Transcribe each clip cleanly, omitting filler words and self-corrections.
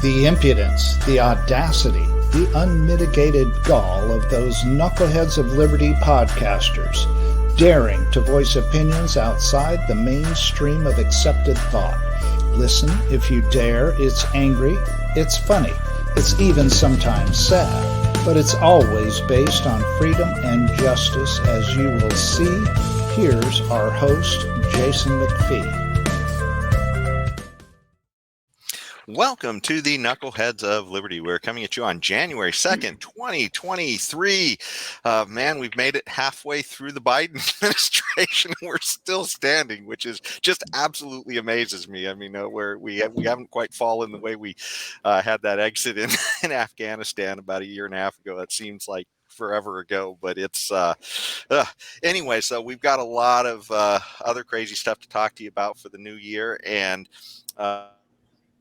The impudence, the audacity, the unmitigated gall of those knuckleheads of liberty podcasters, daring to voice opinions outside the mainstream of accepted thought. Listen if you dare. It's angry, it's funny, it's even sometimes sad, but it's always based on freedom and justice, as you will see. Here's our host, Jason McPhee. Welcome to the Knuckleheads of Liberty. We're coming at you on January 2nd, 2023. Man, we've made it halfway through the Biden administration. We're still standing, which is just absolutely amazes me. I mean, we haven't quite fallen the way we had that exit in Afghanistan about a year and a half ago. It seems like forever ago, but it's anyway. So we've got a lot of other crazy stuff to talk to you about for the new year, and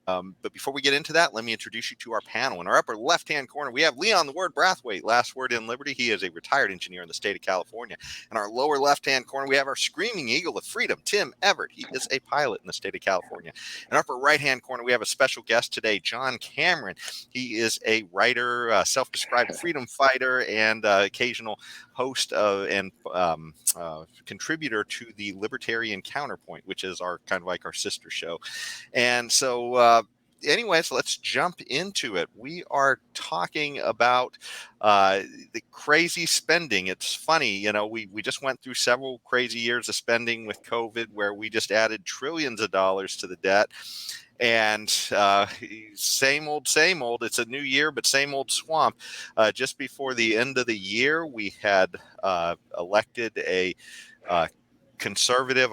but before we get into that, let me introduce you to our panel. In our upper left-hand corner, we have Leon the Word Brathwaite, last word in Liberty. He is a retired engineer in the state of California. In our lower left-hand corner, we have our screaming eagle of freedom, Tim Everett. He is a pilot in the state of California. In our upper right-hand corner, we have a special guest today, John Cameron. He is a writer, self-described freedom fighter, and occasional host and contributor to the Libertarian Counterpoint, which is our kind of like our sister show. And so anyways, let's jump into it. We are talking about the crazy spending. It's funny, you know, we just went through several crazy years of spending with COVID, where we just added trillions of dollars to the debt. And same old. It's a new year, but same old swamp. Just before the end of the year, we had elected a conservative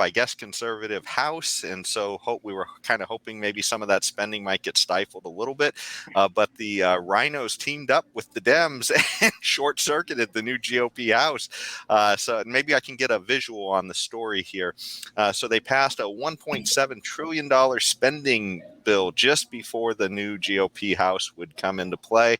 House, and so we were kind of hoping maybe some of that spending might get stifled a little bit, but the RINOs teamed up with the Dems and short-circuited the new GOP House. So maybe I can get a visual on the story here. So they passed a $1.7 trillion spending bill just before the new GOP House would come into play,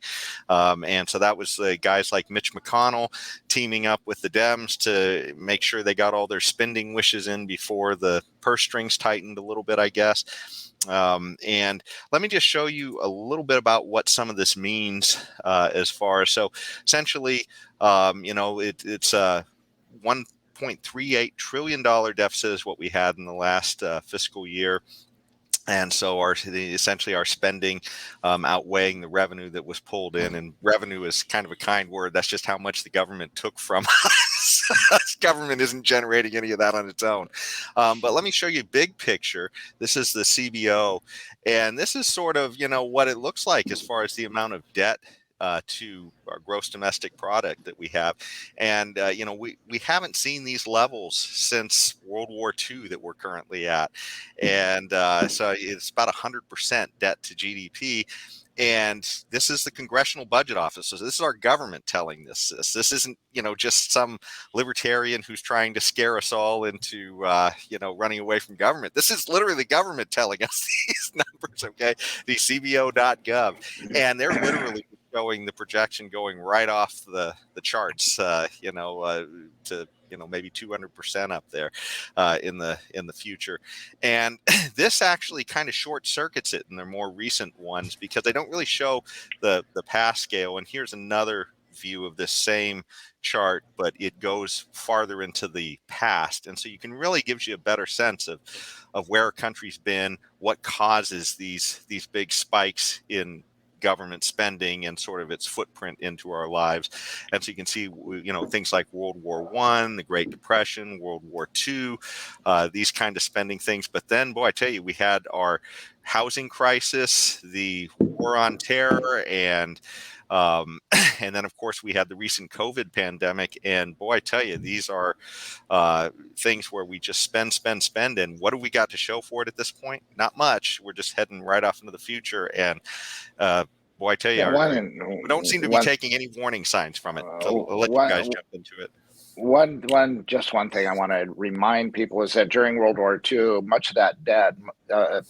and so that was guys like Mitch McConnell teaming up with the Dems to make sure they got all their spending wishes in before the purse strings tightened a little bit, I guess. And let me just show you a little bit about what some of this means as far as, so essentially, it's a $1.38 trillion deficit is what we had in the last fiscal year. And so essentially our spending outweighing the revenue that was pulled in, and revenue is kind of a kind word. That's just how much the government took from us. Government isn't generating any of that on its own. But let me show you big picture. This is the CBO, and this is sort of, what it looks like as far as the amount of debt to our gross domestic product that we have. And, we haven't seen these levels since World War II that we're currently at. And so it's about 100% debt to GDP. And this is the Congressional Budget Office. So this is our government telling this. This isn't, just some libertarian who's trying to scare us all into, running away from government. This is literally the government telling us these numbers, okay? The CBO.gov. And they're literally showing the projection going right off the charts, to maybe 200% up there in the future. And this actually kind of short circuits it in their more recent ones, because they don't really show the past scale. And here's another view of this same chart, but it goes farther into the past, and so you can really gives you a better sense of where a country's been, what causes these big spikes in government spending and sort of its footprint into our lives. And so you can see, things like World War I, the Great Depression, World War II, these kind of spending things. But then, boy, I tell you, we had our housing crisis, the war on terror, and then, of course, we had the recent COVID pandemic. And boy, I tell you, these are things where we just spend. And what have we got to show for it at this point? Not much. We're just heading right off into the future. And boy, I tell you, we don't seem to be taking any warning signs from it. So I'll let you guys jump into it. One thing I want to remind people is that during World War II, much of that debt,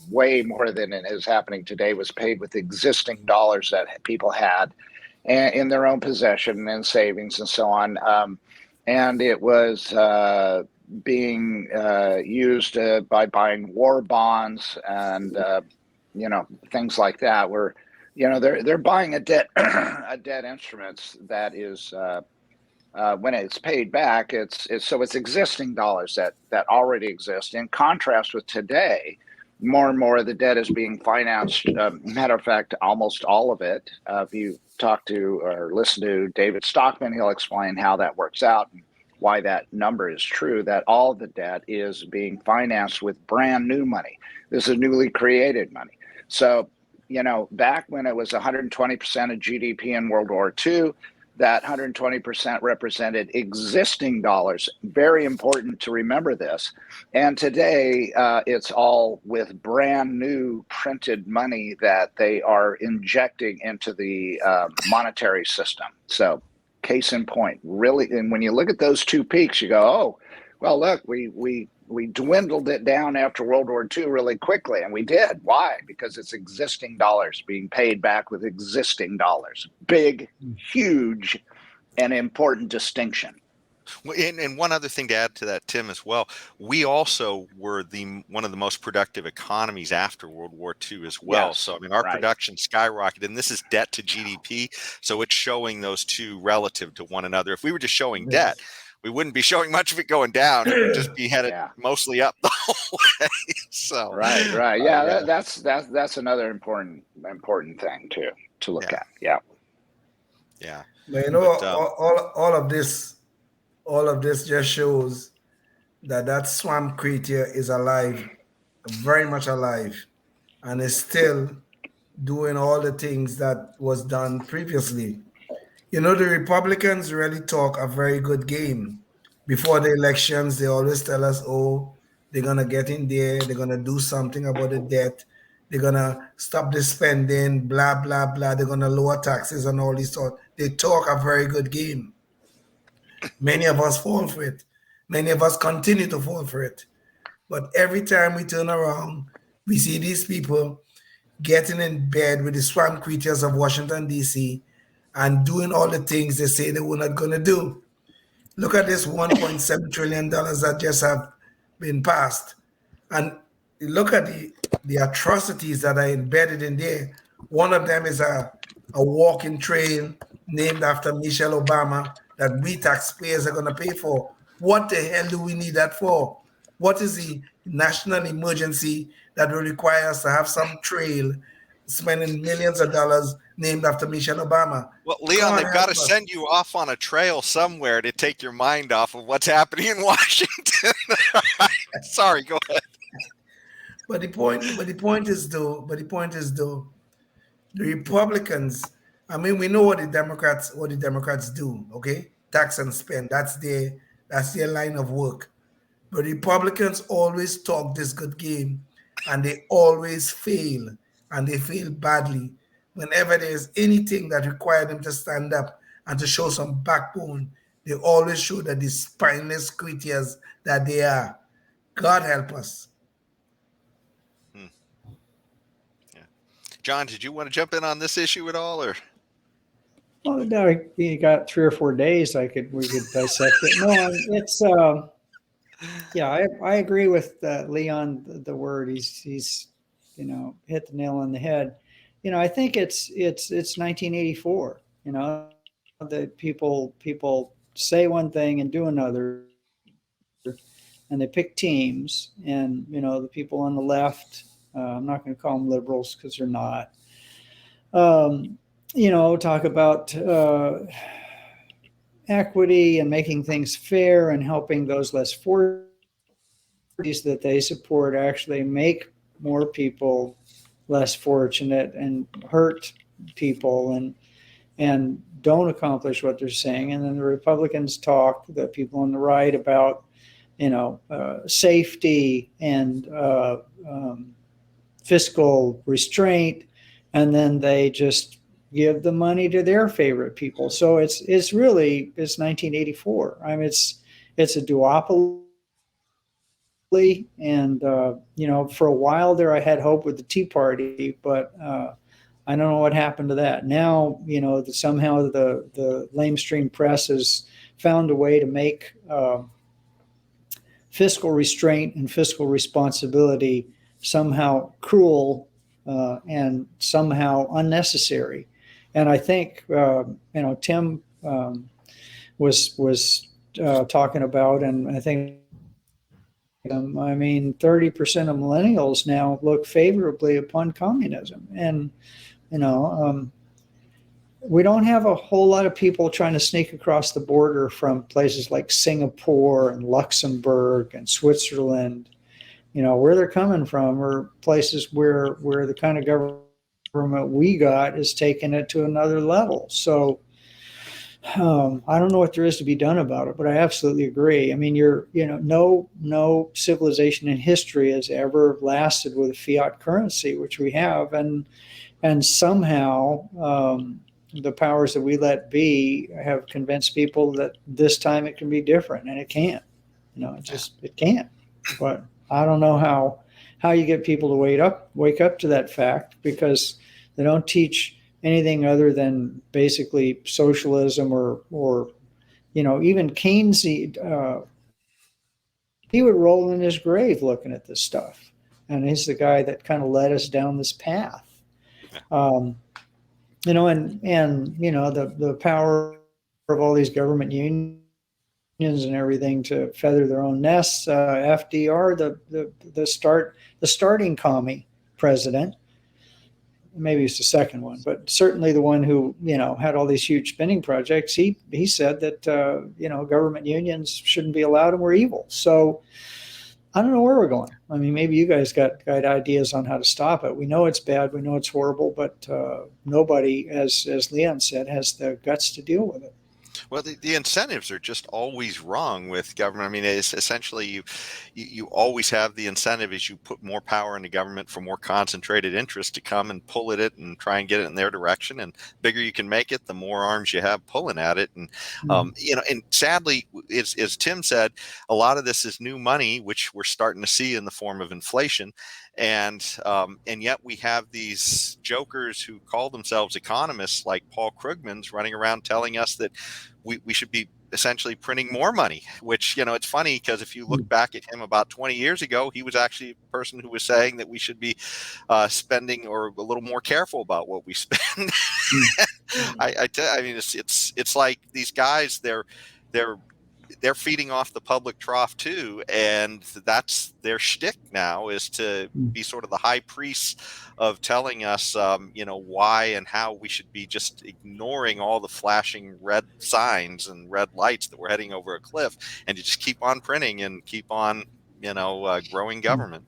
way more than it is happening today, was paid with existing dollars that people had in their own possession and savings and so on. And it was being used by buying war bonds and, things like that, where they're buying a debt a debt instruments that is when it's paid back, it's existing dollars that already exist. In contrast with today, more and more of the debt is being financed. Matter of fact, almost all of it. If you talk to or listen to David Stockman, he'll explain how that works out and why that number is true. That all the debt is being financed with brand new money. This is newly created money. So, back when it was 120% of GDP in World War II, that 120% represented existing dollars. Very important to remember this. And today, it's all with brand new printed money that they are injecting into the monetary system. So, case in point, really. And when you look at those two peaks, you go, oh, well, look, we dwindled it down after World War II really quickly. And we did. Why? Because it's existing dollars being paid back with existing dollars. Big, huge, and important distinction. And one other thing to add to that, Tim, as well, we also were one of the most productive economies after World War II as well. Yes, so, I mean, our production skyrocketed, and this is debt to GDP. So it's showing those two relative to one another. If we were just showing debt, we wouldn't be showing much of it going down. It would just be headed mostly up the whole way. So right. Yeah, that's another important thing to look at. Yeah. But all of this just shows that swamp creature is alive, very much alive, and is still doing all the things that was done previously. The Republicans really talk a very good game. Before the elections, they always tell us, oh, they're going to get in there, they're going to do something about the debt, they're going to stop the spending, blah, blah, blah, they're going to lower taxes and all this sort. They talk a very good game. Many of us fall for it. Many of us continue to fall for it. But every time we turn around, we see these people getting in bed with the swamp creatures of Washington, D.C., and doing all the things they say they were not going to do. Look at this $1.7 trillion that just have been passed. And look at the atrocities that are embedded in there. One of them is a walking train named after Michelle Obama that we taxpayers are going to pay for. What the hell do we need that for? What is the national emergency that will require us to have some trail spending millions of dollars named after Michelle Obama? Well, Leon, they've got to send you off on a trail somewhere to take your mind off of what's happening in Washington. Sorry, go ahead. But the point is though, the Republicans, I mean, we know what the Democrats do, okay? Tax and spend. That's their line of work. But Republicans always talk this good game, and they always fail, and they fail badly. Whenever there's anything that requires them to stand up and to show some backbone, they always show that the spineless creatures that they are. God help us. Yeah. John, did you want to jump in on this issue at all, or? Well, no, you got 3 or 4 days. We could dissect it. No, it's I agree with Leon. The word he's hit the nail on the head. I think it's 1984. The people say one thing and do another, and they pick teams. And the people on the left, I'm not going to call them liberals because they're not. Talk about equity and making things fair and helping those less fortunate that they support actually make more people less fortunate and hurt people and don't accomplish what they're saying. And then the Republicans talk, the people on the right, about safety and fiscal restraint, and then they just give the money to their favorite people. So it's 1984. I mean, it's a duopoly. And, for a while there, I had hope with the Tea Party, but I don't know what happened to that. Now, somehow the lamestream press has found a way to make fiscal restraint and fiscal responsibility somehow cruel and somehow unnecessary. And I think Tim was talking about, and I think 30% of millennials now look favorably upon communism, and we don't have a whole lot of people trying to sneak across the border from places like Singapore and Luxembourg and Switzerland. Where they're coming from are places where the kind of government we got is taking it to another level. So I don't know what there is to be done about it, but I absolutely agree. I mean, no civilization in history has ever lasted with a fiat currency, which we have, and somehow the powers that we let be have convinced people that this time it can be different, and it can't. It can't. But I don't know how you get people to wake up to that fact, because they don't teach anything other than basically socialism or even Keynes. He would roll in his grave looking at this stuff, and he's the guy that kind of led us down this path. The power of all these government unions and everything to feather their own nests. FDR, the starting commie president, maybe it's the second one, but certainly the one who had all these huge spending projects. He said that government unions shouldn't be allowed and were evil. So I don't know where we're going. I mean, maybe you guys got ideas on how to stop it. We know it's bad. We know it's horrible, but nobody, as Leon said, has the guts to deal with it. Well, the incentives are just always wrong with government. I mean, it's essentially you always have the incentive as you put more power into government for more concentrated interest to come and pull at it and try and get it in their direction. And bigger you can make it, the more arms you have pulling at it. And and sadly, as Tim said, a lot of this is new money, which we're starting to see in the form of inflation. And yet we have these jokers who call themselves economists, like Paul Krugman's, running around telling us that we should be essentially printing more money, which, it's funny because if you look back at him about 20 years ago, he was actually a person who was saying that we should be spending or a little more careful about what we spend. I mean, it's like these guys, they're feeding off the public trough too, and that's their shtick now, is to be sort of the high priest of telling us, why and how we should be just ignoring all the flashing red signs and red lights that we're heading over a cliff, and to just keep on printing and keep on, growing government.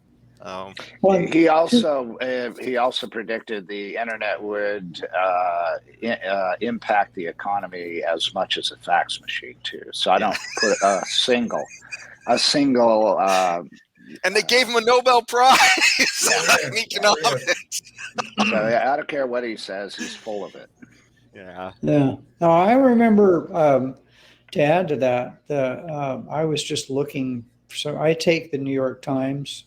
He also predicted the internet would impact the economy as much as a fax machine too. So I don't put a single. And they gave him a Nobel Prize in economics. So I don't care what he says; he's full of it. Yeah. No, I remember. To add to that, I was just looking. So I take the New York Times.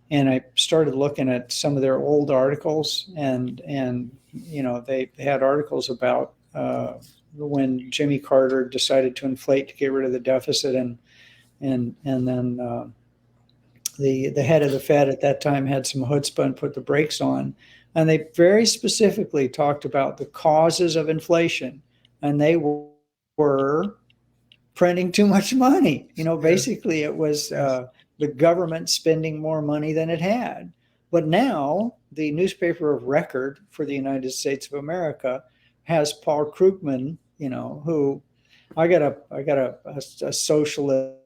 And I started looking at some of their old articles, and they had articles about when Jimmy Carter decided to inflate to get rid of the deficit, and then the head of the Fed at that time had some chutzpah and put the brakes on, and they very specifically talked about the causes of inflation, and they were printing too much money. Basically it was the government spending more money than it had. But now the newspaper of record for the United States of America has Paul Krugman, who I got a socialist,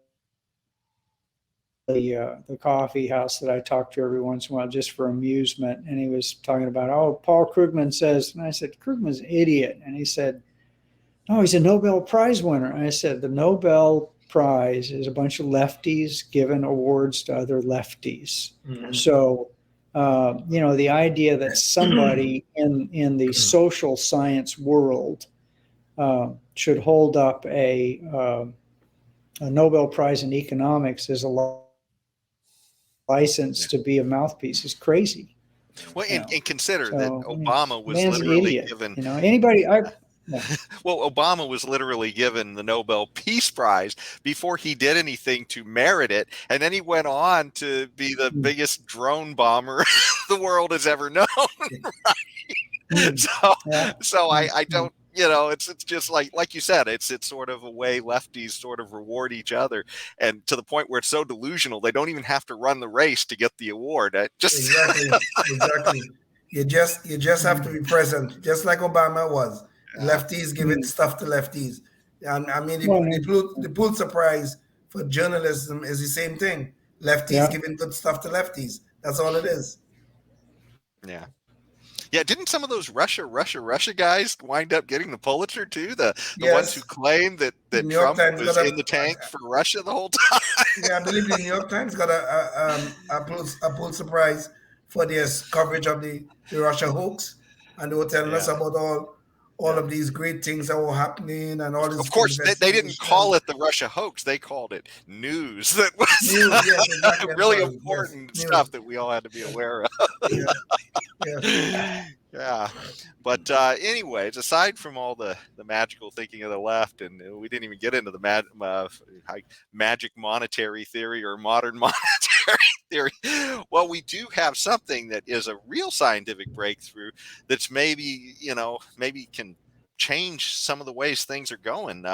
the coffee house that I talk to every once in a while just for amusement. And he was talking about, Paul Krugman says, and I said, Krugman's an idiot. And he said, he's a Nobel Prize winner. And I said, the Nobel Prize is a bunch of lefties giving awards to other lefties. Mm-hmm. So, the idea that somebody in the social science world should hold up a Nobel Prize in economics as a license to be a mouthpiece is crazy. Well, and consider that Obama was literally given. Well, Obama was literally given the Nobel Peace Prize before he did anything to merit it. And then he went on to be the biggest drone bomber the world has ever known. So I don't, it's just like you said, it's sort of a way lefties sort of reward each other, and to the point where it's so delusional they don't even have to run the race to get the award. Exactly. You just have to be present, just like Obama was. Lefties giving stuff to lefties. And I mean, the Pulitzer Prize for journalism is the same thing. Lefties giving good stuff to lefties. That's all it is. Yeah. Yeah, didn't some of those Russia guys wind up getting the Pulitzer too? The ones who claimed that Trump was in the tank for Russia the whole time? Yeah, I believe the New York Times got a Pulitzer Prize for their coverage of the Russia hoax, and they were telling us about all of these great things that were happening and all this. Of course, they didn't call it the Russia hoax; they called it news. That was exactly. really important stuff that we all had to be aware of. Yeah. But anyways, aside from all the magical thinking of the left, and we didn't even get into the magic monetary theory or modern monetary theory. Well, we do have something that is a real scientific breakthrough that's maybe can change some of the ways things are going.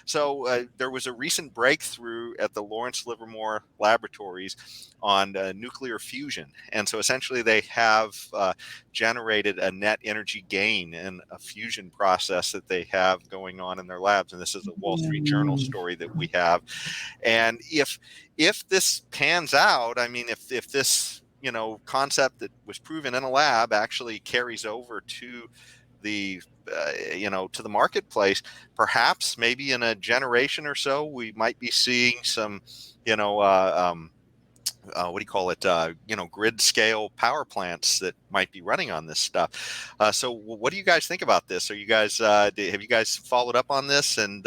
So there was a recent breakthrough at the Lawrence Livermore Laboratories on nuclear fusion. And so essentially they have generated a net energy gain in a fusion process that they have going on in their labs. And this is a Wall Street Journal story that we have. And if this pans out, I mean, if this concept that was proven in a lab actually carries over to the to the marketplace, perhaps maybe in a generation or so we might be seeing some grid scale power plants that might be running on this stuff. So what do you guys think about this? Are you guys have you guys followed up on this? And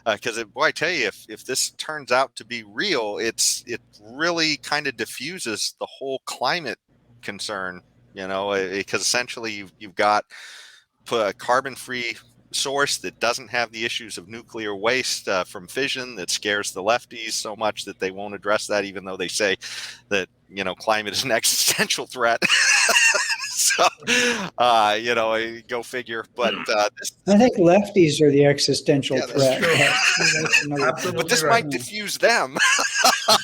because I tell you, if this turns out to be real, it really kind of diffuses the whole climate concern, because essentially you've got a carbon-free source that doesn't have the issues of nuclear waste from fission that scares the lefties so much that they won't address that, even though they say that climate is an existential threat. So go figure. But I think lefties are the existential threat. But this might diffuse them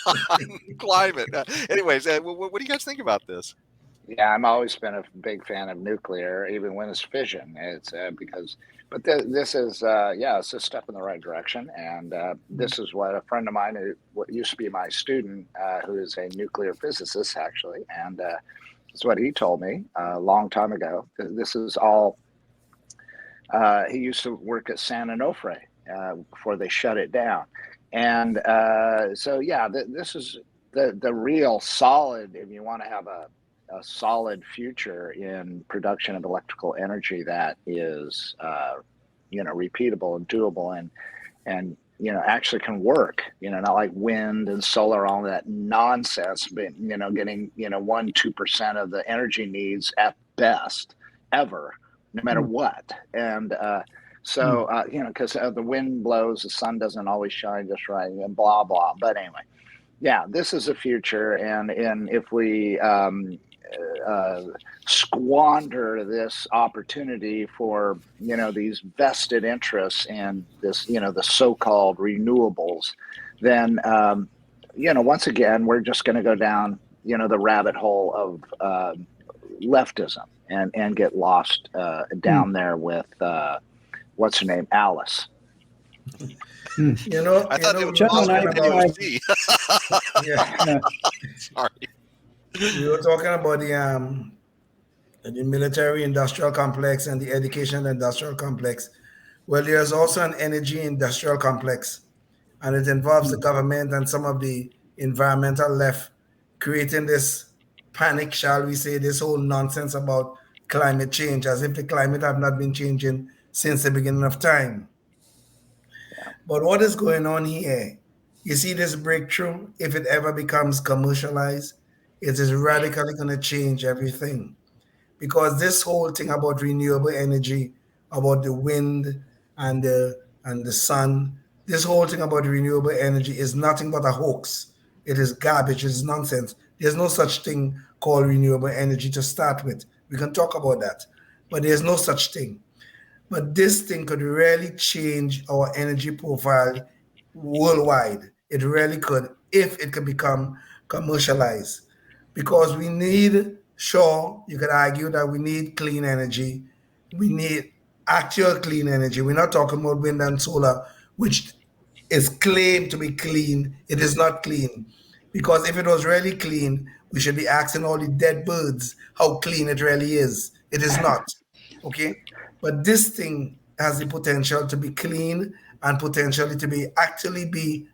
on climate. Anyways, what do you guys think about this? Yeah, I've always been a big fan of nuclear, even when it's fission. It's this is it's a step in the right direction, and this is what a friend of mine who used to be my student, who is a nuclear physicist actually, and this is what he told me a long time ago. This is all. He used to work at San Onofre before they shut it down, and this is the real solid. If you want to have a solid future in production of electrical energy that is, repeatable and doable and actually can work, not like wind and solar, all that nonsense, but, getting, 1-2% of the energy needs at best ever, no matter what. And because the wind blows, the sun doesn't always shine just right, and blah, blah. But anyway, yeah, this is the future. And if we, squander this opportunity for these vested interests and this the so-called renewables, then once again we're just going to go down the rabbit hole of leftism and get lost down there with what's her name, Alice. I thought it was Sorry. We were talking about the military industrial complex and the education industrial complex. Well, there's also an energy industrial complex, and it involves the government and some of the environmental left creating this panic, shall we say, this whole nonsense about climate change, as if the climate have not been changing since the beginning of time. But what is going on here? You see this breakthrough, if it ever becomes commercialized, it is radically going to change everything, because this whole thing about renewable energy about the wind and the sun. This whole thing about renewable energy is nothing but a hoax. It is garbage. It's nonsense. There's no such thing called renewable energy to start with. We can talk about that, but there's no such thing. But this thing could really change our energy profile worldwide. It really could if it could become commercialized. Because we need, sure, you could argue that we need clean energy. We need actual clean energy. We're not talking about wind and solar, which is claimed to be clean. It is not clean. Because if it was really clean, we should be asking all the dead birds how clean it really is. It is not. Okay? But this thing has the potential to be clean and potentially to be actually be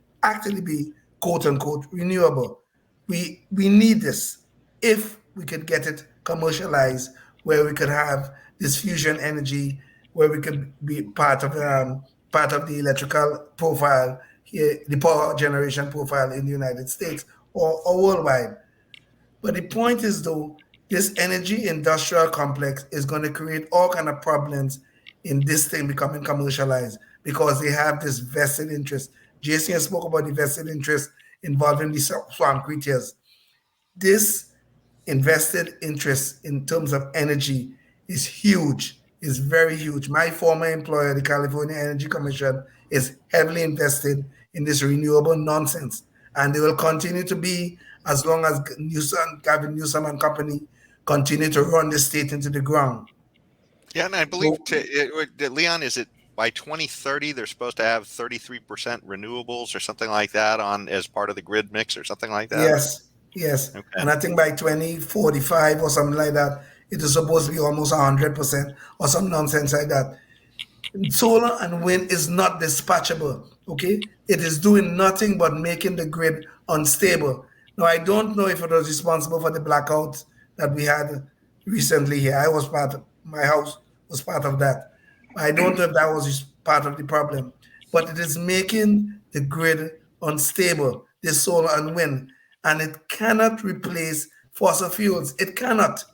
quote unquote renewable. We need this. If we could get it commercialized, where we could have this fusion energy, where we could be part of the electrical profile here, the power generation profile in the United States or worldwide. But the point is, though, this energy industrial complex is going to create all kind of problems in this thing becoming commercialized because they have this vested interest. Jason spoke about the vested interest involving the swamp creatures. This invested interest in terms of energy is huge, is very huge. My former employer, the California Energy Commission, is heavily invested in this renewable nonsense. And they will continue to be as long as Gavin Newsom and company continue to run the state into the ground. Yeah, and I believe, Leon, is it by 2030 they're supposed to have 33% renewables or something like that on as part of the grid mix or something like that? Yes. Okay. And I think by 2045 or something like that, it is supposed to be almost 100% or some nonsense like that. Solar and wind is not dispatchable. Okay, it is doing nothing but making the grid unstable. Now I don't know if it was responsible for the blackouts that we had recently here. My house was part of that. I don't know if that was part of the problem, but it is making the grid unstable. This solar and wind, and it cannot replace fossil fuels. It cannot.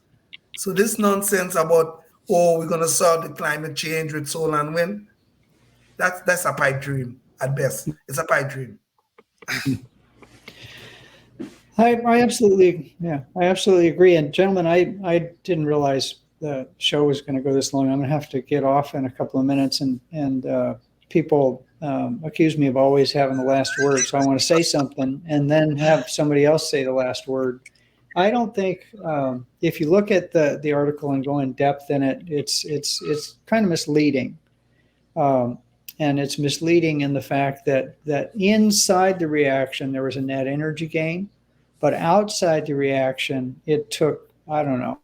So this nonsense about, oh, we're going to solve the climate change with solar and wind, that's a pipe dream at best. It's a pipe dream. I absolutely agree. And gentlemen, I didn't realize the show was going to go this long. I'm going to have to get off in a couple of minutes, and people accuse me of always having the last word. So I want to say something and then have somebody else say the last word. I don't think if you look at the article and go in depth in it, it's kind of misleading. And it's misleading in the fact that inside the reaction, there was a net energy gain, but outside the reaction, it took, I don't know,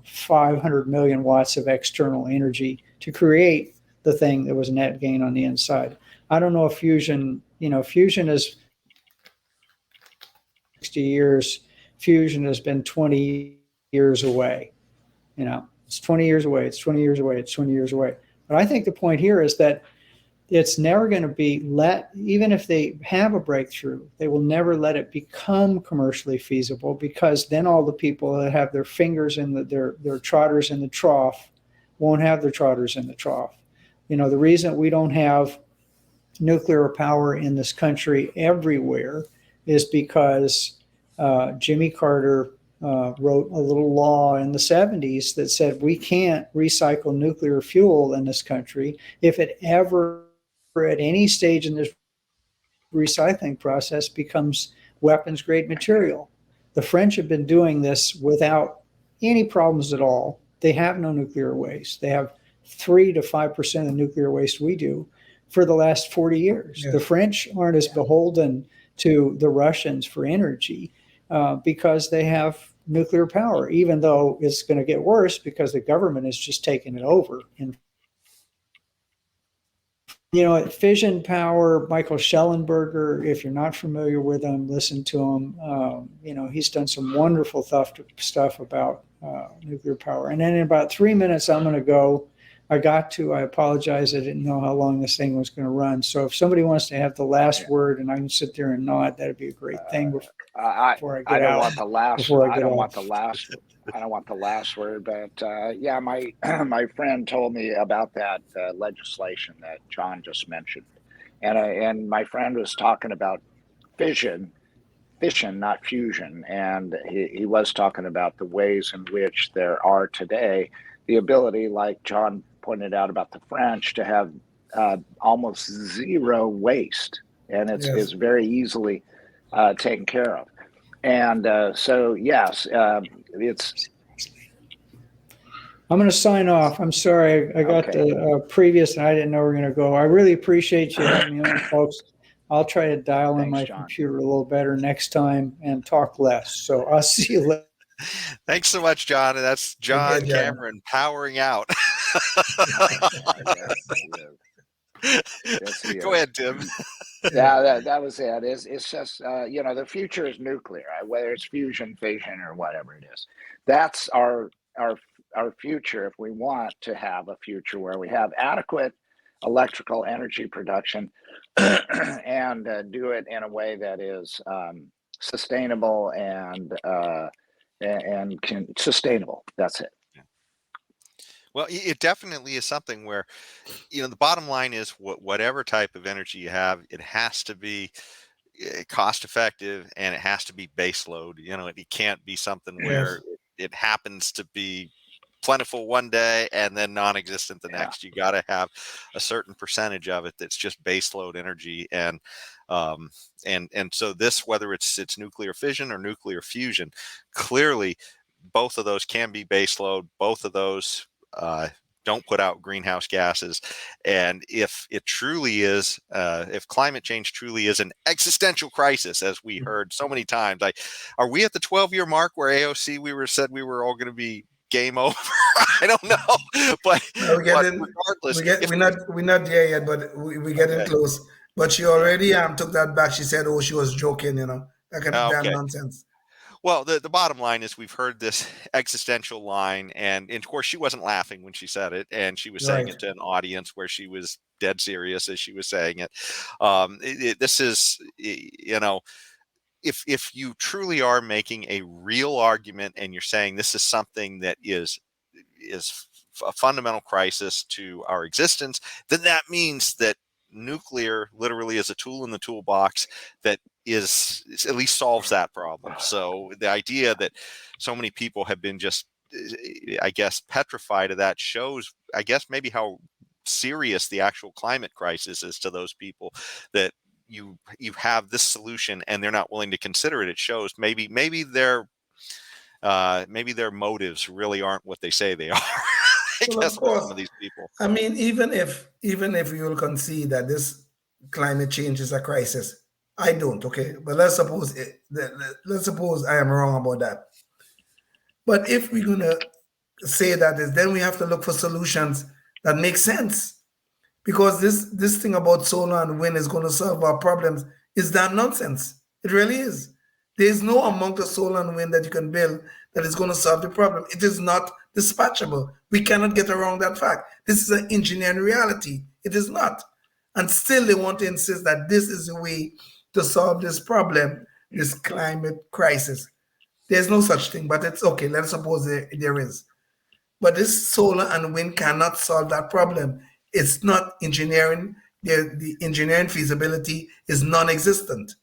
500 million watts of external energy to create the thing that was net gain on the inside. I don't know if fusion is 60 years, fusion has been 20 years away. It's 20 years away, it's 20 years away, it's 20 years away. But I think the point here is that it's never going to be even if they have a breakthrough, they will never let it become commercially feasible, because then all the people that have their fingers in their trotters in the trough won't have their trotters in the trough. The reason we don't have nuclear power in this country everywhere is because Jimmy Carter wrote a little law in the 70s that said we can't recycle nuclear fuel in this country if it ever at any stage in this recycling process becomes weapons grade material. The French have been doing this without any problems at all. They have no nuclear waste. They have 3 to 5% of the nuclear waste we do for the last 40 years. Yeah. The French aren't as beholden to the Russians for energy because they have nuclear power, even though it's going to get worse because the government is just taking it over. And fission power, Michael Schellenberger, if you're not familiar with him, listen to him. He's done some wonderful stuff about nuclear power. And then in about 3 minutes, I'm going to go I got to. I apologize. I didn't know how long this thing was going to run. So if somebody wants to have the last word and I can sit there and nod, that'd be a great thing before I I get don't out. want the last. Before I I get don't off. want the last. I don't want the last word. But yeah, my my friend told me about that legislation that John just mentioned, and my friend was talking about fission, not fusion, and he was talking about the ways in which there are today the ability, like John pointed out about the French, to have almost zero waste, and it's Yes. very easily taken care of. And so, yes, it's I'm going to sign off. I'm sorry. I got okay. the previous and I didn't know we were going to go. I really appreciate you having me on, folks. I'll try to dial in Thanks, my John. computer a little better next time and talk less. So I'll see you later. Thanks so much, John. And that's John Okay, John. Cameron powering out. Yes, yes, he Go is. ahead, Tim. Yeah, that was it. It's just the future is nuclear, whether it's fusion, fission, or whatever it is. That's our our future if we want to have a future where we have adequate electrical energy production and do it in a way that is sustainable and sustainable. That's it. Well, it definitely is something where, the bottom line is whatever type of energy you have, it has to be cost effective and it has to be base load. It can't be something where Yes. it happens to be plentiful one day and then non-existent the Yeah. next. You got to have a certain percentage of it that's just base load energy, um, and so this, whether it's nuclear fission or nuclear fusion, clearly both of those can be base load. Both of those don't put out greenhouse gases. And if it truly is, if climate change truly is an existential crisis, as we heard so many times, like, are we at the 12-year mark where AOC said we were all going to be game over? I don't know, but We're but getting regardless, if we're not there yet, but we're getting okay, close. But she yeah, already took that back. She said, "Oh, she was joking," That kind of damn okay. nonsense. Well, the bottom line is we've heard this existential line, and of course she wasn't laughing when she said it, and she was saying Right. it to an audience where she was dead serious as she was saying it. This is, if you truly are making a real argument and you're saying this is something that is a fundamental crisis to our existence, then that means that nuclear literally is a tool in the toolbox that is at least solves that problem. So the idea that so many people have been just, I guess, petrified of that shows, I guess, maybe how serious the actual climate crisis is to those people, that you have this solution and they're not willing to consider it. It shows maybe their motives really aren't what they say they are. I Well, of guess with course. some of these people. I mean, even if you will concede that this climate change is a crisis, I don't. Okay, but let's suppose I am wrong about that. But if we're gonna say that is, then we have to look for solutions that make sense. Because this thing about solar and wind is going to solve our problems is damn nonsense. It really is. There is no amount of solar and wind that you can build that is going to solve the problem. It is not dispatchable. We cannot get around that fact. This is an engineering reality. It is not. And still they want to insist that this is the way to solve this problem, this climate crisis. There's no such thing, but it's okay. Let's suppose there is. But this solar and wind cannot solve that problem. It's not engineering. The engineering feasibility is non-existent.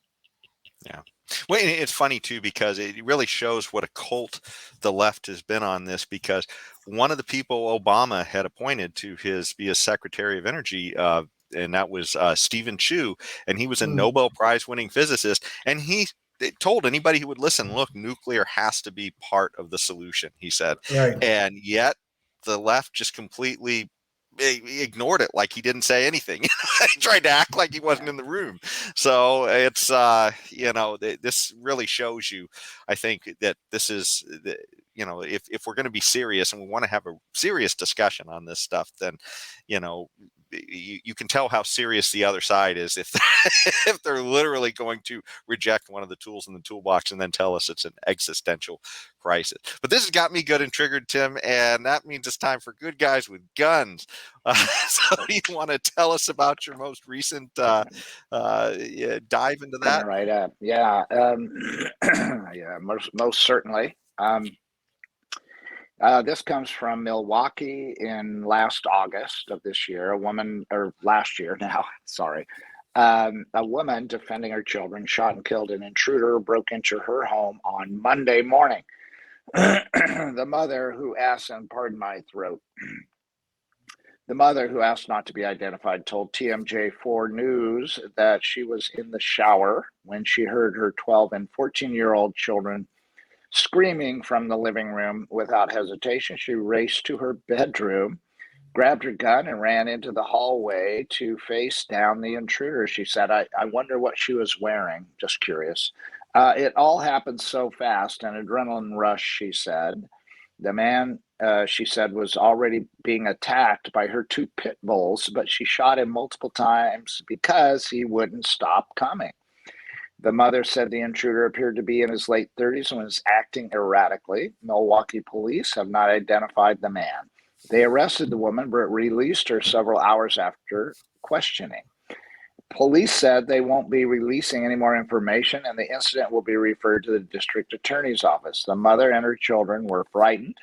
Yeah. Well, it's funny too, because it really shows what a cult the left has been on this, because one of the people Obama had appointed to be his Secretary of Energy, and that was Stephen Chu, and he was a Mm, Nobel Prize winning physicist, and he told anybody who would listen, look, nuclear has to be part of the solution, he said. right. And yet the left just completely ignored it, like he didn't say anything. He tried to act like he wasn't in the room. So it's this really shows you, I think, that this is if we're going to be serious and we want to have a serious discussion on this stuff, then you can tell how serious the other side is if if they're literally going to reject one of the tools in the toolbox and then tell us it's an existential crisis. But this has got me good and triggered, Tim, and that means it's time for Good Guys with Guns. So do you want to tell us about your most recent dive into that? Coming right up. Yeah. Yeah, most certainly. This comes from Milwaukee in last August of this year. A woman, or last year now, sorry. A woman defending her children shot and killed an intruder who broke into her home on Monday morning. The mother who asked, and pardon my throat, the mother who asked not to be identified told TMJ4 News that she was in the shower when she heard her 12 and 14-year-old children screaming from the living room. Without hesitation, she raced to her bedroom, grabbed her gun, and ran into the hallway to face down the intruder. She said, I wonder what she was wearing. Just curious. It all happened so fast, an adrenaline rush, she said. The man, she said, was already being attacked by her two pit bulls, but she shot him multiple times because he wouldn't stop coming. The mother said the intruder appeared to be in his late 30s and was acting erratically. Milwaukee police have not identified the man. They arrested the woman, but released her several hours after questioning. Police said they won't be releasing any more information, and the incident will be referred to the district attorney's office. The mother and her children were frightened,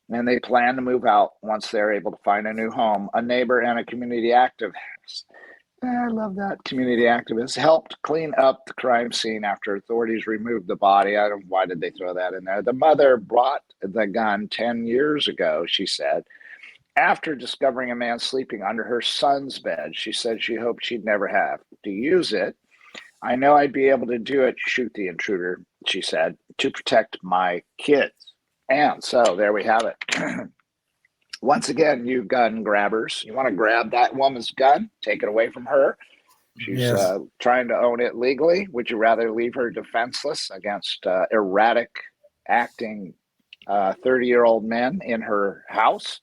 and they plan to move out once they're able to find a new home. A neighbor and a community activist, I love that, community activist, helped clean up the crime scene after authorities removed the body. I don't know, why did they throw that in there? The mother brought the gun 10 years ago, she said, after discovering a man sleeping under her son's bed. She said she hoped she'd never have to use it. I know I'd be able to do it, shoot the intruder, she said, to protect my kids. And so there we have it. Once again, you gun grabbers, you want to grab that woman's gun, take it away from her. She's trying to own it legally. Would you rather leave her defenseless against erratic acting 30-year-old men in her house?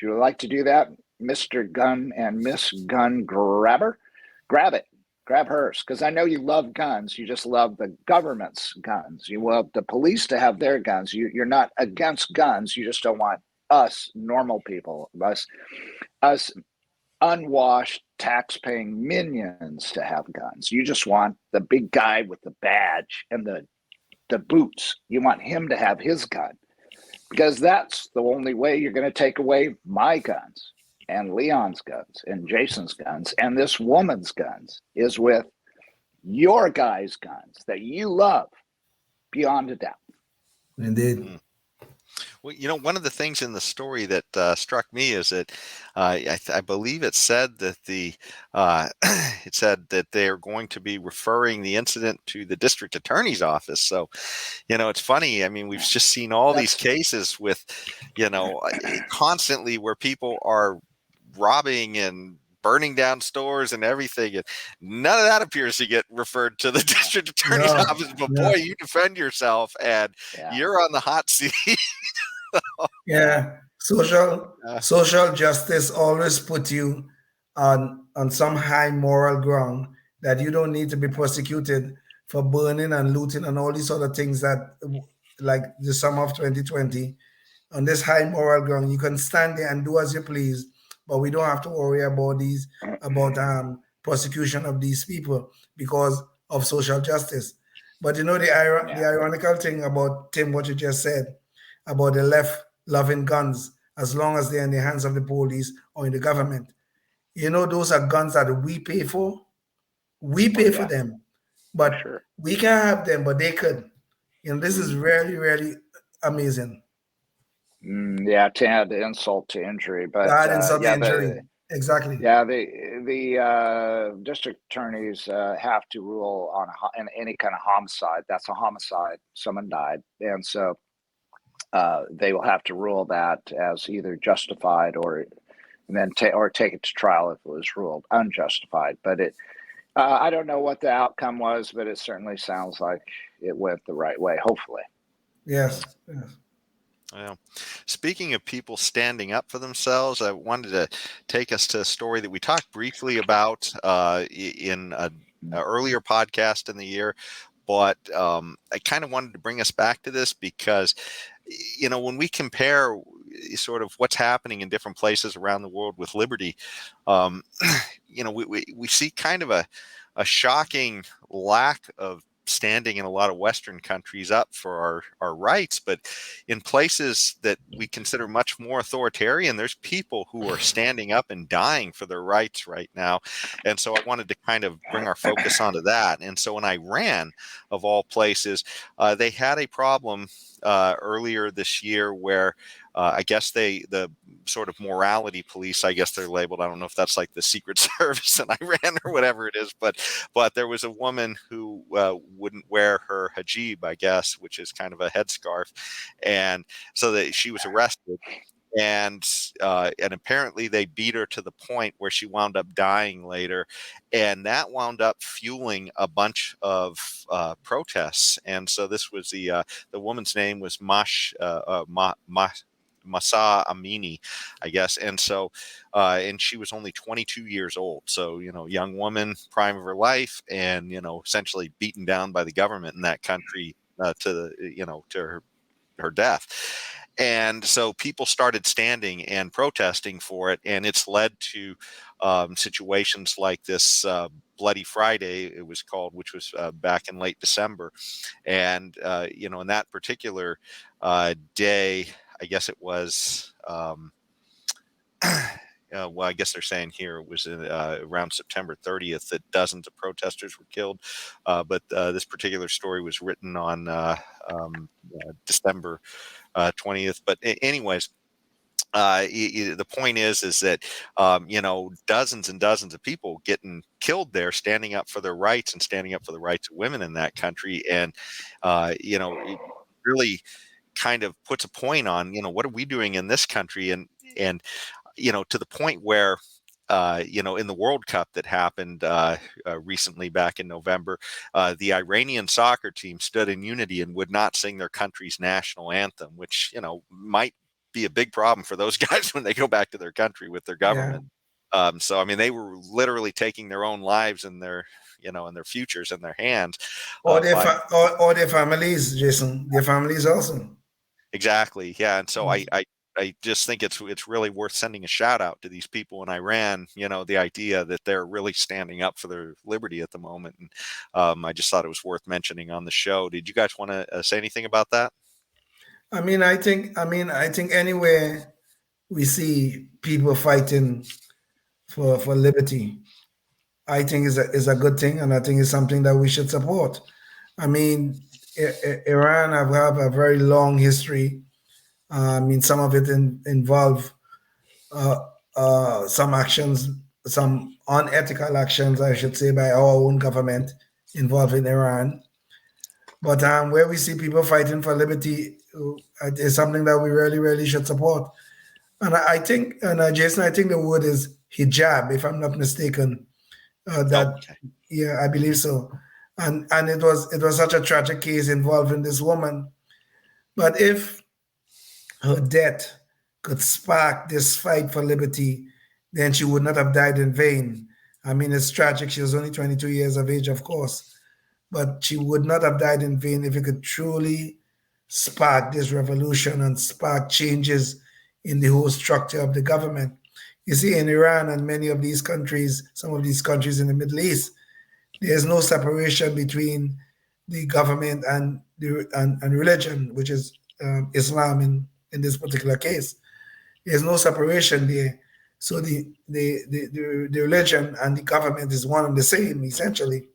Would you like to do that, Mr. Gun and Miss Gun Grabber? Grab it. Grab hers. Because I know you love guns. You just love the government's guns. You love the police to have their guns. You're not against guns. You just don't want us normal people, us unwashed, tax-paying minions to have guns. You just want the big guy with the badge and the boots. You want him to have his gun. Because that's the only way you're going to take away my guns and Leon's guns and Jason's guns and this woman's guns is with your guys' guns that you love beyond a doubt. Indeed. Well, one of the things in the story that struck me is that I believe it said that it said that they are going to be referring the incident to the district attorney's office. So, it's funny. I mean, we've just seen all these cases with, constantly where people are robbing and burning down stores and everything. And none of that appears to get referred to the district attorney's office. But boy, you defend yourself and you're on the hot seat. Yeah, social justice always put you on some high moral ground that you don't need to be prosecuted for burning and looting and all these other things that, like the summer of 2020, on this high moral ground, you can stand there and do as you please, but we don't have to worry about prosecution of these people because of social justice. But the ironical thing about, Tim, what you just said about the left loving guns as long as they're in the hands of the police or in the government. Those are guns that we pay for. We pay for them, but we can't have them, but they could. This is really, really amazing. To add the insult to injury, but injury. Exactly. Yeah, the district attorneys have to rule on any kind of homicide. That's a homicide. Someone died, and so they will have to rule that as either justified or take it to trial if it was ruled unjustified. But I don't know what the outcome was, but it certainly sounds like it went the right way. Hopefully. Yes. Well, speaking of people standing up for themselves, I wanted to take us to a story that we talked briefly about in an earlier podcast in the year. But I kind of wanted to bring us back to this because, when we compare sort of what's happening in different places around the world with liberty, um, we see kind of a shocking lack of standing in a lot of Western countries up for our rights. But in places that we consider much more authoritarian, there's people who are standing up and dying for their rights right now. And so I wanted to kind of bring our focus onto that. And so in Iran, of all places, they had a problem earlier this year where I guess the sort of morality police, I guess they're labeled. I don't know if that's like the Secret Service in Iran or whatever it is, but there was a woman who wouldn't wear her hijab, I guess, which is kind of a headscarf, and so that she was arrested. And apparently they beat her to the point where she wound up dying later, and that wound up fueling a bunch of protests. And so this was the woman's name was Masa Amini, I guess. And so, and she was only 22 years old. So, young woman, prime of her life, and, essentially beaten down by the government in that country to her death. And so people started standing and protesting for it. And it's led to situations like this Bloody Friday, it was called, which was back in late December. And, in that particular day, I guess it was, well, I guess they're saying here it was around September 30th that dozens of protesters were killed. But this particular story was written on December 20th. But anyways, the point is that dozens and dozens of people getting killed there, standing up for their rights and standing up for the rights of women in that country. And it really kind of puts a point on what are we doing in this country, and to the point where in the World Cup that happened recently back in November, the Iranian soccer team stood in unity and would not sing their country's national anthem, which might be a big problem for those guys when they go back to their country with their government. Yeah. So I mean, they were literally taking their own lives and their and their futures in their hands. Or their families, Jason. Their families also. Exactly. Yeah. And so I just think it's really worth sending a shout out to these people in Iran, the idea that they're really standing up for their liberty at the moment. And I just thought it was worth mentioning on the show. Did you guys want to say anything about that? I think anywhere we see people fighting for liberty, I think is a good thing, and I think it's something that we should support. I mean, Iran have a very long history. Some of it involve some actions, some unethical actions, I should say, by our own government involved in Iran. But where we see people fighting for liberty is something that we really, really should support. And I think, Jason, I think the word is hijab, if I'm not mistaken. Yeah, I believe so. And it was such a tragic case involving this woman. But if her death could spark this fight for liberty, then she would not have died in vain. I mean, it's tragic. She was only 22 years of age, of course. But she would not have died in vain if it could truly spark this revolution and spark changes in the whole structure of the government. You see, in Iran and many of these countries, some of these countries in the Middle East, there's no separation between the government and religion, which is Islam in this particular case. There's no separation there. So the religion and the government is one and the same, essentially.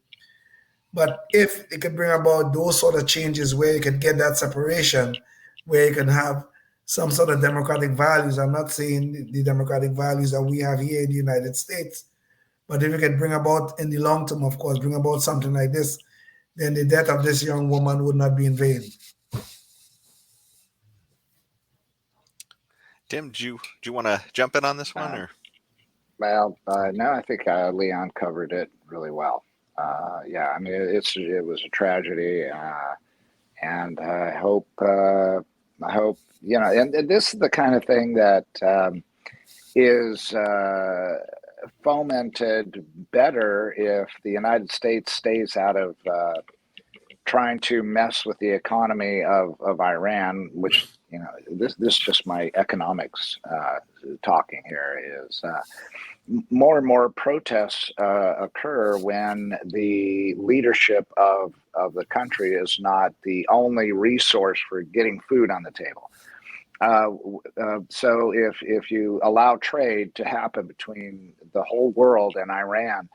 But if it could bring about those sort of changes where you can get that separation, where you can have some sort of democratic values, I'm not saying the democratic values that we have here in the United States, but if you can bring about, in the long term, of course, bring about something like this, then the death of this young woman would not be in vain. Tim, do you want to jump in on this one? Or? Well, no, I think Leon covered it really well. Yeah, I mean, it was a tragedy, and I hope I hope, and this is the kind of thing that is fomented better if the United States stays out of trying to mess with the economy of Iran, which, this is just my economics talking here, is more and more protests occur when the leadership of the country is not the only resource for getting food on the table. So if you allow trade to happen between the whole world and Iran,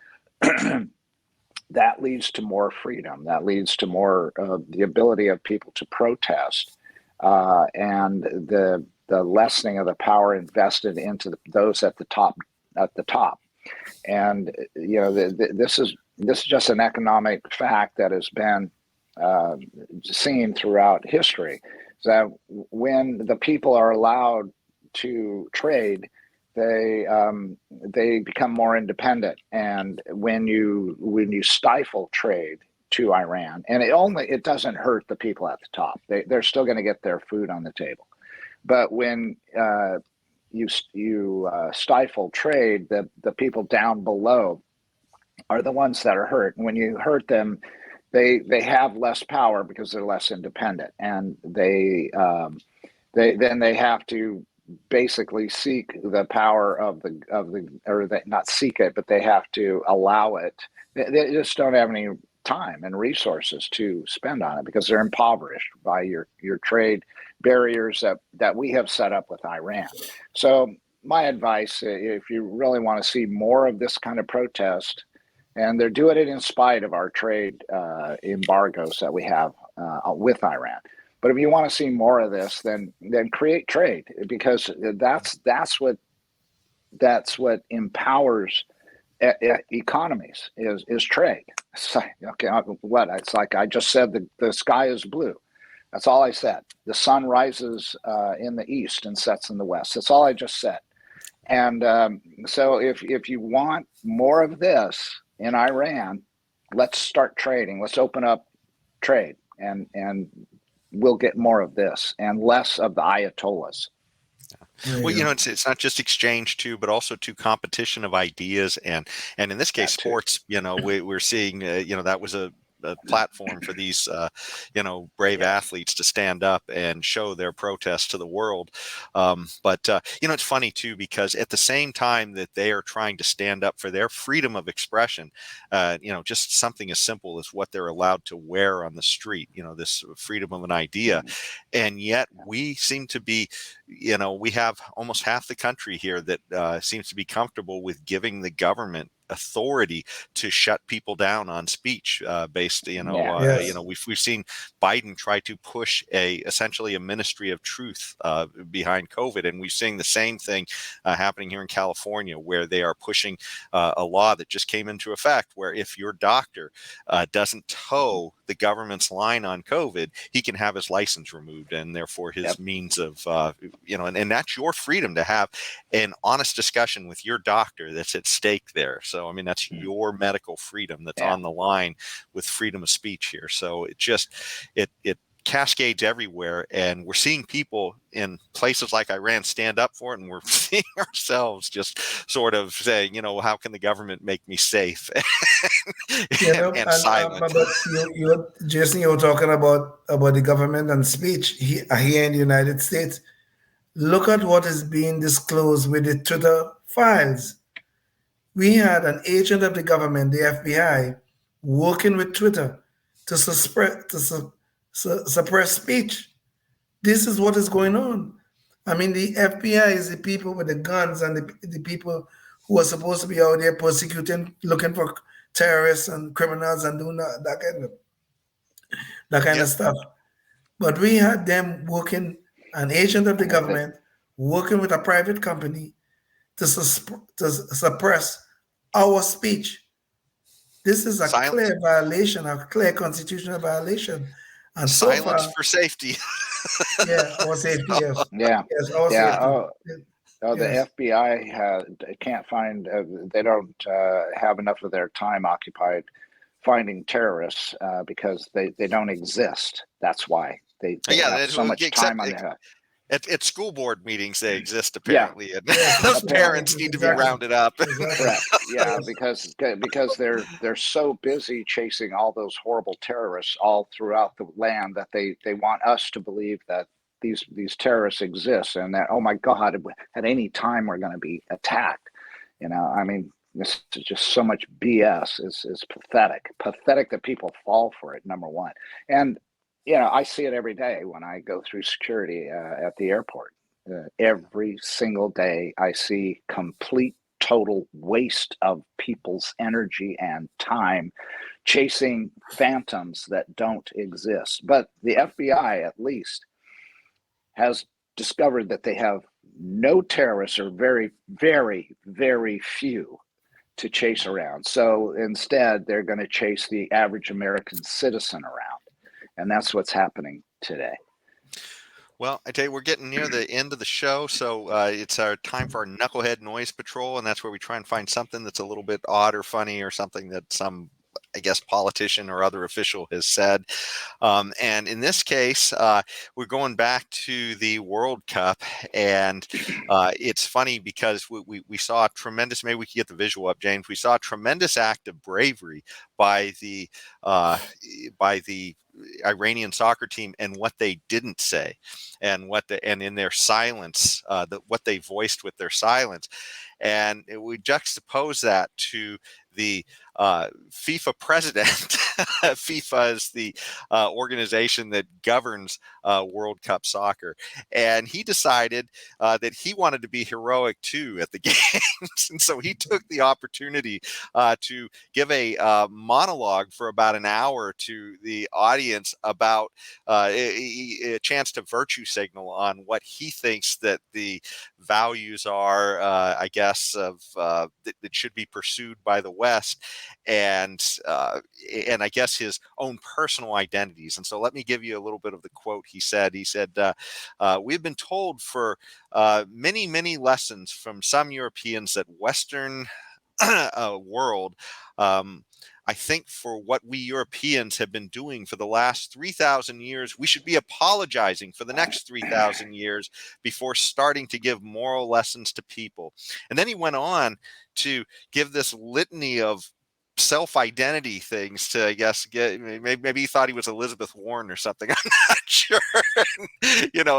that leads to more freedom. That leads to more the ability of people to protest, and the lessening of the power invested into those at the top. And this is just an economic fact that has been seen throughout history. So when the people are allowed to trade, they become more independent. And when you stifle trade to Iran, and it doesn't hurt the people at the top. They're still going to get their food on the table. But when you stifle trade, the people down below are the ones that are hurt. And when you hurt them, they have less power because they're less independent, and they have to basically seek the power of not seek it, but they have to allow it. They just don't have any time and resources to spend on it because they're impoverished by your trade barriers that we have set up with Iran. So my advice, if you really want to see more of this kind of protest, and they're doing it in spite of our trade embargoes that we have with Iran. But if you want to see more of this, then create trade, because that's what empowers economies is trade. It's like, okay, it's like I just said, the sky is blue. That's all I said. The sun rises in the east and sets in the west. That's all I just said. And so if you want more of this in Iran, let's start trading. Let's open up trade, and we'll get more of this and less of the Ayatollahs. Well, it's not just exchange too, but also to competition of ideas, and in this case, sports. We're seeing that was a platform for these brave athletes to stand up and show their protest to the world. But it's funny too, because at the same time that they are trying to stand up for their freedom of expression, just something as simple as what they're allowed to wear on the street, this freedom of an idea. And yet we seem to be, we have almost half the country here that seems to be comfortable with giving the government authority to shut people down on speech based. We've seen Biden try to push essentially a ministry of truth behind COVID, and we're seeing the same thing happening here in California, where they are pushing a law that just came into effect, where if your doctor doesn't toe the government's line on COVID, he can have his license removed, and therefore his means of and that's your freedom to have an honest discussion with your doctor that's at stake there. So I mean, that's your medical freedom that's on the line with freedom of speech here. So it cascades everywhere, and we're seeing people in places like Iran stand up for it, and we're seeing ourselves just sort of say, how can the government make me safe and silent? But Jason, you were talking about the government and speech here in the United States. Look at what is being disclosed with the Twitter files. We had an agent of the government, the FBI, working with Twitter to suppress speech. This is what is going on. I mean, the FBI is the people with the guns and the people who are supposed to be out there persecuting, looking for terrorists and criminals and doing that kind of stuff. But we had them working, an agent of the government, working with a private company to suppress our speech. This is a clear violation, a clear constitutional violation. And silence so far, for safety. our safety. Yes. Yes, our safety. Yes. The FBI can't find. They don't have enough of their time occupied finding terrorists because they don't exist. That's why they Yeah, have so much except time on their hands. at school board meetings they exist Yeah. apparently, and Yes, those apparently, parents need to be exactly. rounded up. Exactly. Correct. Yeah, Yes. because they're so busy chasing all those horrible terrorists all throughout the land that they want us to believe that these terrorists exist, and that, oh my God, at any time we're going to be attacked. I mean, this is just so much BS. Is pathetic. Pathetic that people fall for it. Number one, and I see it every day when I go through security at the airport. Every single day, I see complete total waste of people's energy and time chasing phantoms that don't exist. But the FBI, at least, has discovered that they have no terrorists, or very, very, very few to chase around. So instead, they're going to chase the average American citizen around. And that's what's happening today. Well, I tell you, we're getting near the end of the show, so it's our time for our Knucklehead Noise Patrol, and that's where we try and find something that's a little bit odd or funny, or something that some, I guess, politician or other official has said. And in this case, we're going back to the World Cup, and it's funny because we saw a tremendous, maybe we could get the visual up, James. We saw a tremendous act of bravery by the Iranian soccer team, and what they didn't say, and and in their silence, what they voiced with their silence. And we juxtapose that to the FIFA president. FIFA is the organization that governs World Cup soccer, and he decided that he wanted to be heroic too at the games, and so he took the opportunity to give a monologue for about an hour to the audience about a chance to virtue signal on what he thinks that the values are, I guess, of that should be pursued by the West, and I guess his own personal identities. And so let me give you a little bit of the quote he said. He said, "We've been told for many, many lessons from some Europeans that Western world, I think for what we Europeans have been doing for the last 3,000 years, we should be apologizing for the next 3,000 years before starting to give moral lessons to people." And then he went on to give this litany of self-identity things to, I guess, maybe he thought he was Elizabeth Warren or something. I'm not sure.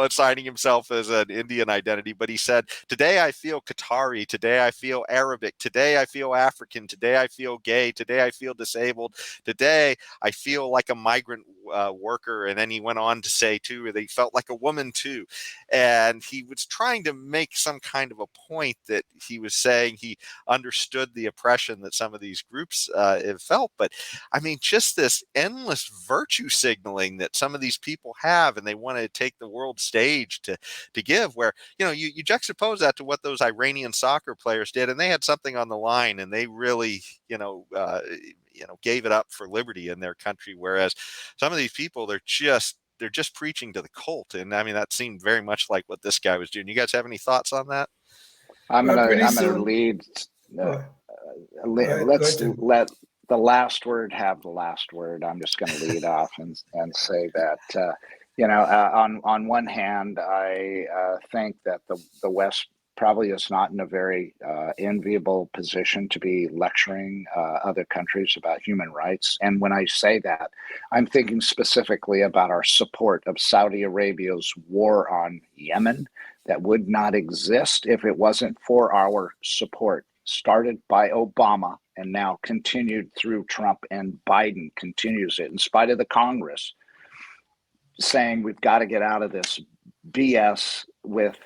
Assigning himself as an Indian identity. But he said, "Today I feel Qatari. Today I feel Arabic. Today I feel African. Today I feel gay. Today I feel disabled. Today I feel like a migrant worker." And then he went on to say, too, that he felt like a woman, too. And he was trying to make some kind of a point that he was saying he understood the oppression that some of these groups have felt. But I mean, just this endless virtue signaling that some of these people have, and they want to take the world stage to give, where you juxtapose that to what those Iranian soccer players did, and they had something on the line, and they really gave it up for liberty in their country, whereas some of these people, they're just preaching to the cult. And I mean, that seemed very much like what this guy was doing. You guys have any thoughts on that? I'm Well, pretty gonna soon. lead. Oh, Let's let the last word have the last word. I'm just going to lead off and say that on one hand, I think that the West probably is not in a very enviable position to be lecturing other countries about human rights. And when I say that, I'm thinking specifically about our support of Saudi Arabia's war on Yemen that would not exist if it wasn't for our support, started by Obama and now continued through Trump, and Biden continues it in spite of the Congress saying we've got to get out of this BS with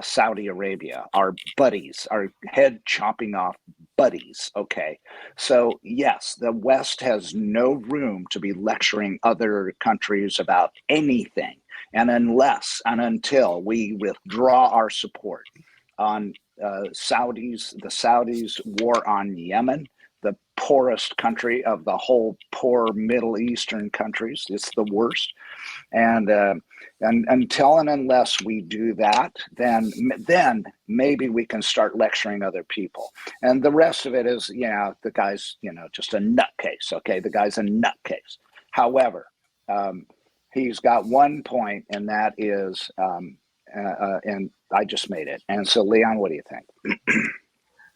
Saudi Arabia, our buddies, our head chopping off buddies. Okay. So yes, the West has no room to be lecturing other countries about anything. And unless and until we withdraw our support on the Saudis' war on Yemen, the poorest country of the whole poor Middle Eastern countries, it's the worst. And until and unless we do that, then maybe we can start lecturing other people. And the rest of it is, the guy's, just a nutcase. Okay, the guy's a nutcase. However, He's got one point, and that is, and I just made it. And so, Leon, what do you think?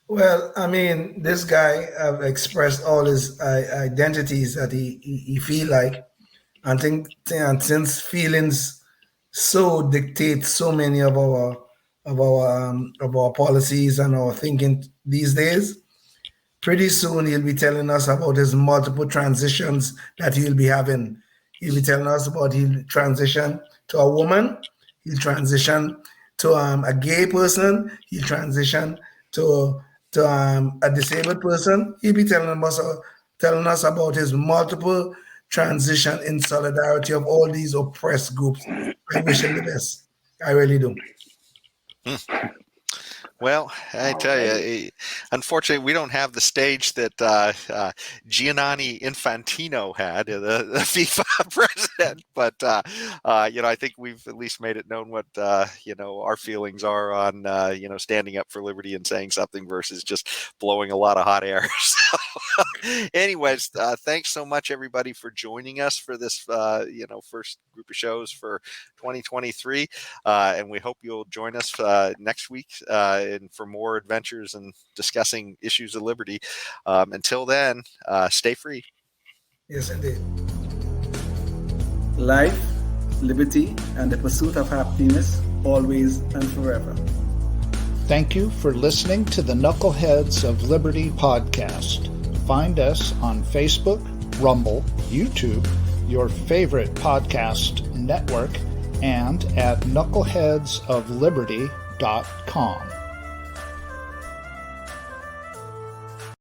Well, I mean, this guy expressed all his identities that he feel like, and since feelings so dictate so many of our policies and our thinking these days, pretty soon he'll be telling us about his multiple transitions that he'll be having. He'll be telling us about he'll transition to a woman, he'll transition to a gay person, he'll transition to a disabled person. He'll be telling us about his multiple transition in solidarity of all these oppressed groups. I wish him the best. I really do. Well, I tell you, unfortunately, we don't have the stage that Gianni Infantino had, the FIFA president. But I think we've at least made it known what our feelings are on standing up for liberty and saying something versus just blowing a lot of hot air. So, anyways, thanks so much, everybody, for joining us for this first group of shows for 2023, and we hope you'll join us next week. And for more adventures and discussing issues of liberty. Until then, stay free. Yes, indeed. Life, liberty, and the pursuit of happiness, always and forever. Thank you for listening to the Knuckleheads of Liberty podcast. Find us on Facebook, Rumble, YouTube, your favorite podcast network, and at knuckleheadsofliberty.com.